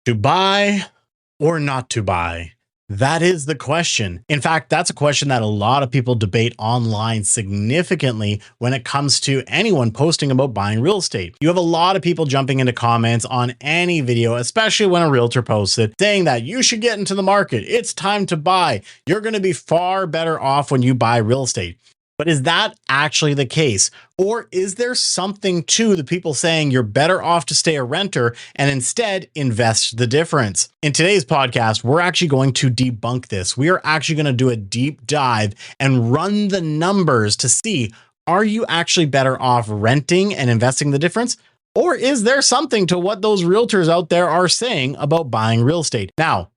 To buy or not to buy? That is the question. In fact, that's a question that a lot of people debate online significantly when it comes to anyone posting about buying real estate. You have a lot of people jumping into comments on any video, especially when a realtor posts it, saying that you should get into the market. It's time to buy. You're going to be far better off when you buy real estate. But is that actually the case? Or is there something to the people saying you're better off to stay a renter and instead invest the difference? In today's podcast, we're actually going to debunk this. We are actually going to do a deep dive and run the numbers to see, are you actually better off renting and investing the difference? Or is there something to what those realtors out there are saying about buying real estate? Now,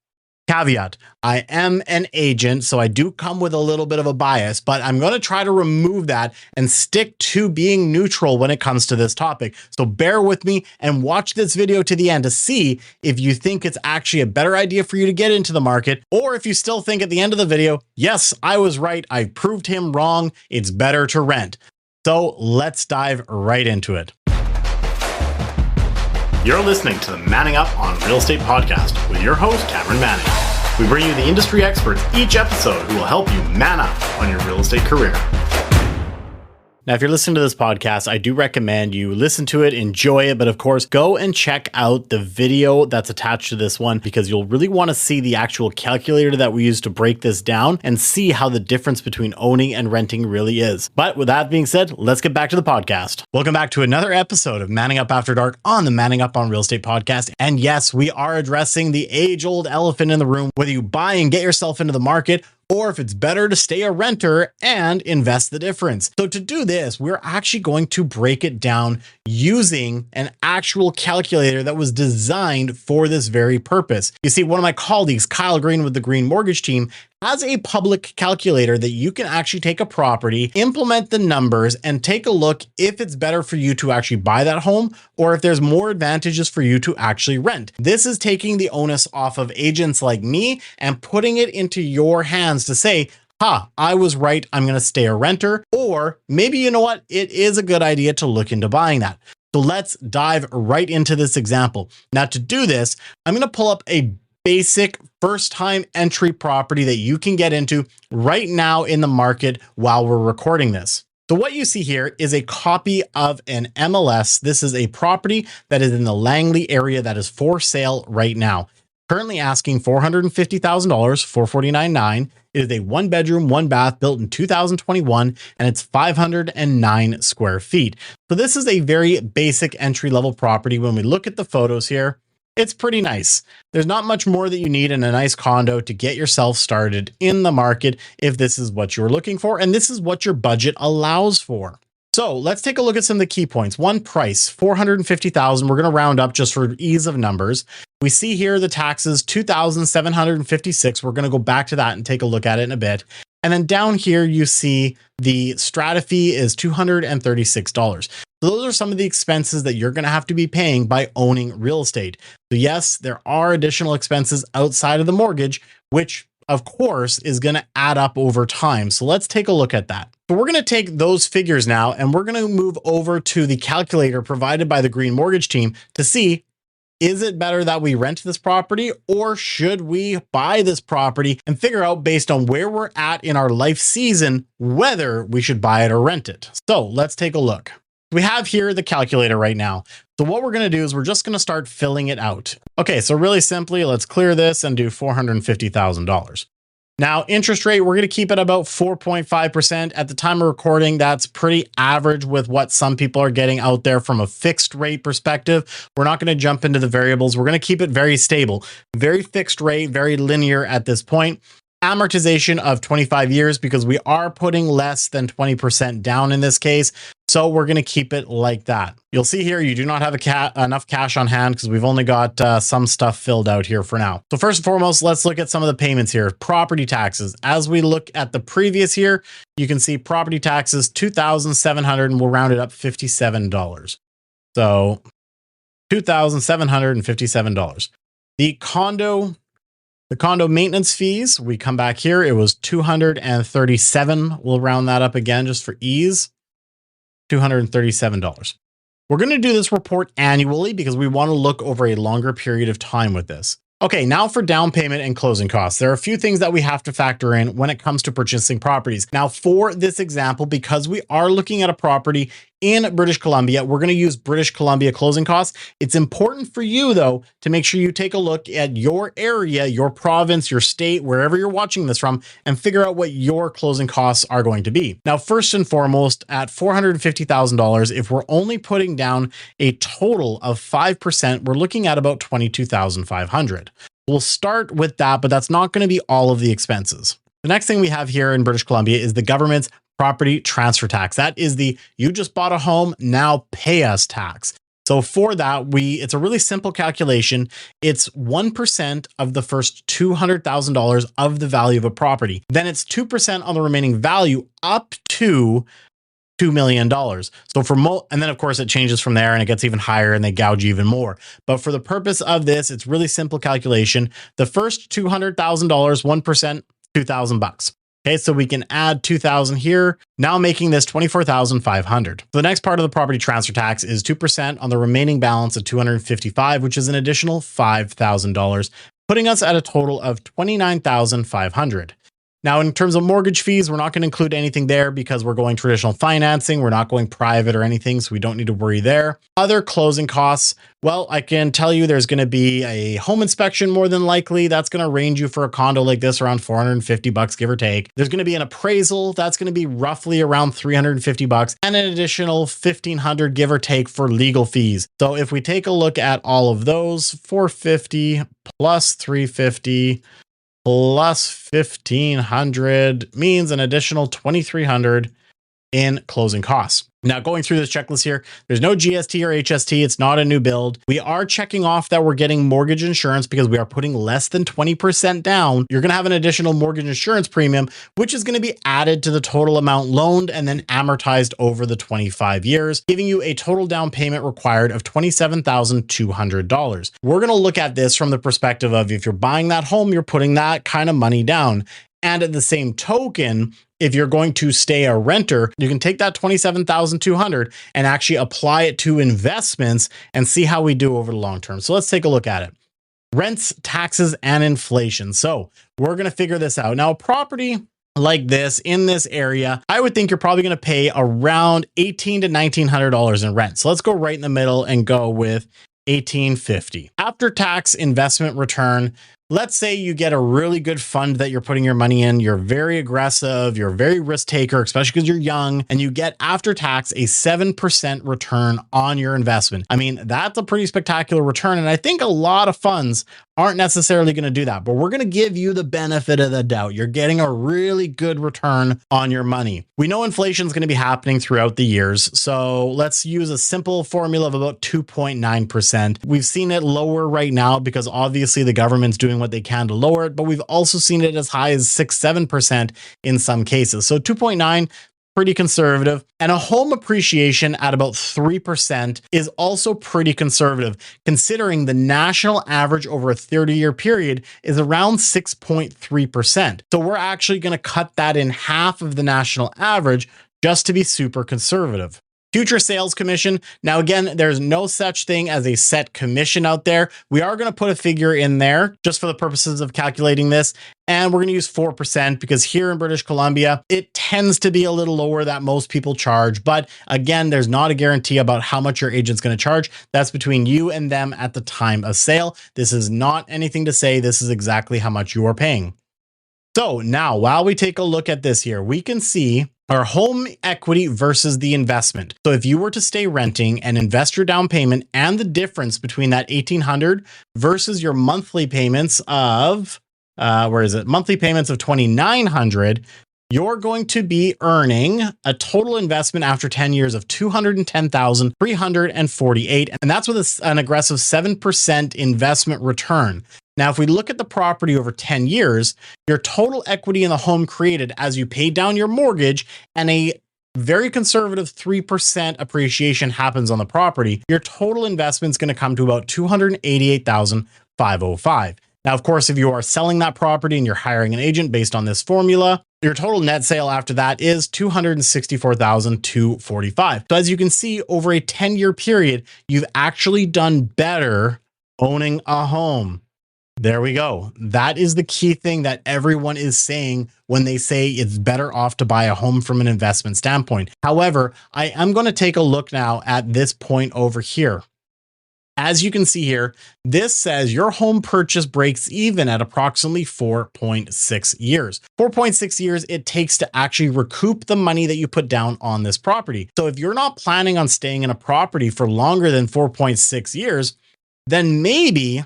caveat, I am an agent, so I do come with a little bit of a bias, but I'm going to try to remove that and stick to being neutral when it comes to this topic. So bear with me and watch this video to the end to see if you think it's actually a better idea for you to get into the market, or if you still think at the end of the video, yes, I was right, I proved him wrong, it's better to rent. So let's dive right into it. You're listening to the Manning Up on Real Estate podcast with your host, Cameron Manning. We bring you the industry experts each episode who will help you man up on your real estate career. Now, if you're listening to this podcast, I do recommend you listen to it, enjoy it, but of course, go and check out the video that's attached to this one because you'll really want to see the actual calculator that we use to break this down and see how the difference between owning and renting really is. But with that being said, let's get back to the podcast. Welcome back to another episode of Manning Up After Dark on the Manning Up on Real Estate podcast. And yes, we are addressing the age-old elephant in the room, whether you buy and get yourself into the market or if it's better to stay a renter and invest the difference. So to do this, we're actually going to break it down using an actual calculator that was designed for this very purpose. You see, one of my colleagues, Kyle Green with the Green Mortgage team, has a public calculator that you can actually take a property, implement the numbers, and take a look if it's better for you to actually buy that home or if there's more advantages for you to actually rent. This is taking the onus off of agents like me and putting it into your hands to say, I was right, I'm going to stay a renter, or maybe, you know what, it is a good idea to look into buying that. So let's dive right into this example. Now to do this, I'm going to pull up a basic first-time entry property that you can get into right now in the market while we're recording this. So what you see here is a copy of an MLS. This is a property that is in the Langley area that is for sale right now. Currently asking $450,000, $449,900. It is a one bedroom, one bath built in 2021, and it's 509 square feet. So this is a very basic entry level property. When we look at the photos here, it's pretty nice. There's not much more that you need in a nice condo to get yourself started in the market if this is what you're looking for, and this is what your budget allows for. So let's take a look at some of the key points. One, price, $450,000. We're going to round up just for ease of numbers. We see here the taxes, $2,756. We're going to go back to that and take a look at it in a bit. And then down here, you see the strata fee is $236. So those are some of the expenses that you're going to have to be paying by owning real estate. So yes, there are additional expenses outside of the mortgage, which of course is going to add up over time. So let's take a look at that. So we're going to take those figures now and we're going to move over to the calculator provided by the Green Mortgage team to see, is it better that we rent this property or should we buy this property, and figure out based on where we're at in our life season, whether we should buy it or rent it. So let's take a look. We have here the calculator right now. So what we're going to do is we're just going to start filling it out. Okay, so really simply, let's clear this and do $450,000. Now, interest rate, we're going to keep it about 4.5%. At the time of recording, that's pretty average with what some people are getting out there from a fixed rate perspective. We're not going to jump into the variables. We're going to keep it very stable, very fixed rate, very linear at this point. Amortization of 25 years because we are putting less than 20% down in this case. So we're going to keep it like that. You'll see here, you do not have enough cash on hand because we've only got some stuff filled out here for now. So first and foremost, let's look at some of the payments here. Property taxes. As we look at the previous here, you can see property taxes, $2,700, and we'll round it up $57. So $2,757. The condo maintenance fees, we come back here, it was $237. We'll round that up again just for ease. $237. We're going to do this report annually because we want to look over a longer period of time with this. Okay, now for down payment and closing costs. There are a few things that we have to factor in when it comes to purchasing properties. Now, for this example, because we are looking at a property in British Columbia, we're going to use British Columbia closing costs. It's important for you, though, to make sure you take a look at your area, your province, your state, wherever you're watching this from, and figure out what your closing costs are going to be. Now, first and foremost, at $450,000, if we're only putting down a total of 5%, we're looking at about $22,500. We'll start with that, but that's not going to be all of the expenses. The next thing we have here in British Columbia is the government's property transfer tax. That is the you just bought a home, now pay us tax. So for that, it's a really simple calculation. It's 1% of the first $200,000 of the value of a property. Then it's 2% on the remaining value up to $2 million. So and then of course it changes from there and it gets even higher and they gouge even more. But for the purpose of this, it's really simple calculation. The first $200,000, 1%, $2,000. Okay, so we can add 2,000 here, now making this 24,500. The next part of the property transfer tax is 2% on the remaining balance of 255, which is an additional $5,000, putting us at a total of 29,500. Now, in terms of mortgage fees, we're not going to include anything there because we're going traditional financing. We're not going private or anything, so we don't need to worry there. Other closing costs, well, I can tell you there's going to be a home inspection more than likely. That's going to range you for a condo like this around $450, give or take. There's going to be an appraisal. That's going to be roughly around $350 and an additional $1,500, give or take, for legal fees. So if we take a look at all of those, $450 plus $350 plus $1,500 means an additional $2,300 in closing costs. Now, going through this checklist here, there's no GST or HST. It's not a new build. We are checking off that we're getting mortgage insurance because we are putting less than 20% down. You're going to have an additional mortgage insurance premium, which is going to be added to the total amount loaned and then amortized over the 25 years, giving you a total down payment required of $27,200. We're going to look at this from the perspective of if you're buying that home, you're putting that kind of money down. And at the same token, if you're going to stay a renter, you can take that $27,200 and actually apply it to investments and see how we do over the long term. So let's take a look at it. Rents, taxes, and inflation. So we're going to figure this out. Now, a property like this in this area, I would think you're probably going to pay around $1,800 to $1,900 in rent. So let's go right in the middle and go with $1,850. After tax investment return, let's say you get a really good fund that you're putting your money in. You're very aggressive. You're a very risk taker, especially because you're young, and you get after tax a 7% return on your investment. I mean, that's a pretty spectacular return. And I think a lot of funds aren't necessarily going to do that, but we're going to give you the benefit of the doubt. You're getting a really good return on your money. We know inflation is going to be happening throughout the years. So let's use a simple formula of about 2.9%. We've seen it lower right now because obviously the government's doing what they can to lower it, but we've also seen it as high as 6-7% in some cases. So 2.9, pretty conservative. And a home appreciation at about 3% is also pretty conservative, considering the national average over a 30-year period is around 6.3%. So we're actually going to cut that in half of the national average just to be super conservative. Future sales commission. Now, again, there's no such thing as a set commission out there. We are going to put a figure in there just for the purposes of calculating this. And we're going to use 4% because here in British Columbia, it tends to be a little lower that most people charge. But again, there's not a guarantee about how much your agent's going to charge. That's between you and them at the time of sale. This is not anything to say this is exactly how much you are paying. So now, while we take a look at this here, we can see our home equity versus the investment. So if you were to stay renting and invest your down payment and the difference between that $1,800 versus your monthly payments of, monthly payments of $2,900, you're going to be earning a total investment after 10 years of $210,348. And that's with an aggressive 7% investment return. Now, if we look at the property over 10 years, your total equity in the home created as you pay down your mortgage and a very conservative 3% appreciation happens on the property, your total investment is going to come to about $288,505. Now, of course, if you are selling that property and you're hiring an agent based on this formula, Your total net sale after that is $264,245. So as you can see, over a 10-year period, you've actually done better owning a home. There we go. That is the key thing that everyone is saying when they say it's better off to buy a home from an investment standpoint. However, I am going to take a look now at this point over here. As you can see here, this says your home purchase breaks even at approximately 4.6 years. 4.6 years it takes to actually recoup the money that you put down on this property. So if you're not planning on staying in a property for longer than 4.6 years, then maybe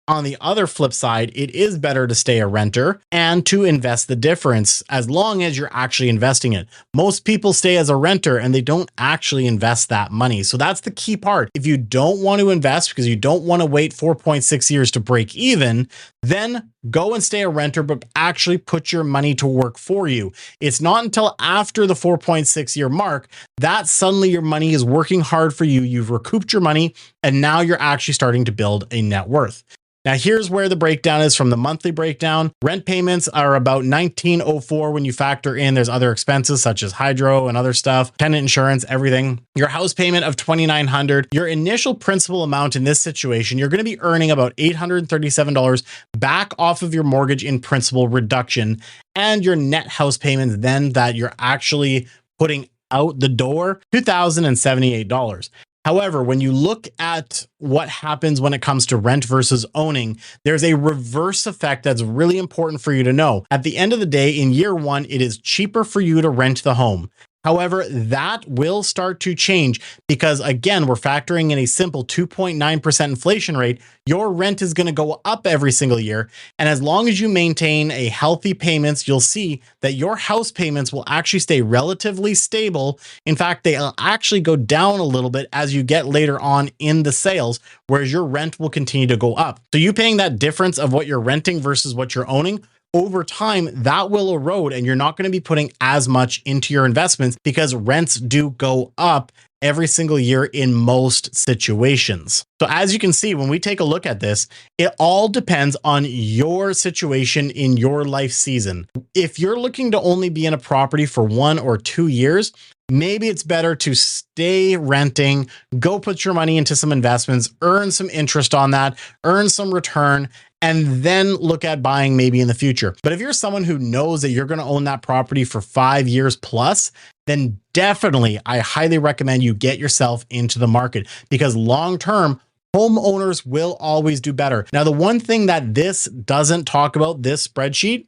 on the other flip side, it is better to stay a renter and to invest the difference as long as you're actually investing it. Most people stay as a renter and they don't actually invest that money. So that's the key part. If you don't want to invest because you don't want to wait 4.6 years to break even, then go and stay a renter, but actually put your money to work for you. It's not until after the 4.6 year mark that suddenly your money is working hard for you. You've recouped your money and now you're actually starting to build a net worth. Now, here's where the breakdown is from the monthly breakdown. Rent payments are about $1,904 when you factor in there's other expenses such as hydro and other stuff, tenant insurance, everything. Your house payment of $2,900. Your initial principal amount in this situation, you're going to be earning about $837 back off of your mortgage in principal reduction, and your net house payments then that you're actually putting out the door, $2,078. However, when you look at what happens when it comes to rent versus owning, there's a reverse effect that's really important for you to know. At the end of the day, in year one, it is cheaper for you to rent the home. However, that will start to change because, again, we're factoring in a simple 2.9% inflation rate. Your rent is going to go up every single year. And as long as you maintain a healthy payments, you'll see that your house payments will actually stay relatively stable. In fact, they'll actually go down a little bit as you get later on in the sales, whereas your rent will continue to go up. So you paying that difference of what you're renting versus what you're owning, over time, that will erode and you're not going to be putting as much into your investments because rents do go up every single year in most situations. So as you can see, when we take a look at this, it all depends on your situation in your life season. If you're looking to only be in a property for 1 or 2 years, maybe it's better to stay renting, go put your money into some investments, earn some interest on that, earn some return, and then look at buying maybe in the future. But if you're someone who knows that you're going to own that property for 5 years plus, then definitely I highly recommend you get yourself into the market because long-term, homeowners will always do better. Now, the one thing that this doesn't talk about, this spreadsheet,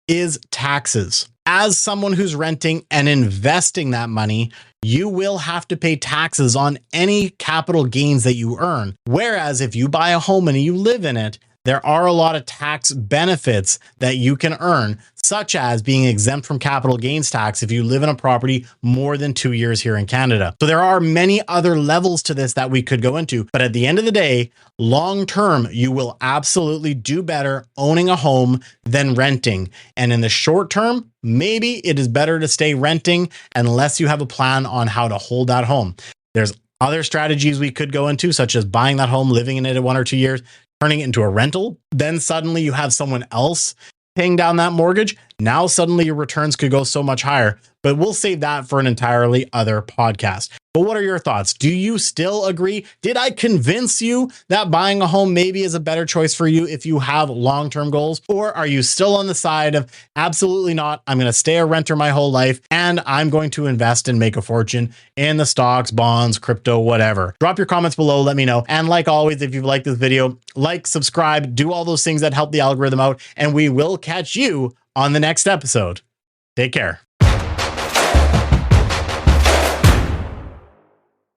is taxes. As someone who's renting and investing that money, you will have to pay taxes on any capital gains that you earn. Whereas if you buy a home and you live in it, there are a lot of tax benefits that you can earn, such as being exempt from capital gains tax if you live in a property more than 2 years here in Canada. So there are many other levels to this that we could go into. But at the end of the day, long term, you will absolutely do better owning a home than renting. And in the short term, maybe it is better to stay renting unless you have a plan on how to hold that home. There's other strategies we could go into, such as buying that home, living in it in 1 or 2 years, turning it into a rental. Then suddenly you have someone else paying down that mortgage. Now suddenly your returns could go so much higher, but we'll save that for an entirely other podcast. But what are your thoughts? Do you still agree? Did I convince you that buying a home maybe is a better choice for you if you have long-term goals? Or are you still on the side of absolutely not, I'm going to stay a renter my whole life and I'm going to invest and make a fortune in the stocks, bonds, crypto, whatever? Drop your comments below, let me know. And like always, if you've liked this video, like, subscribe, do all those things that help the algorithm out, and we will catch you on the next episode. Take care.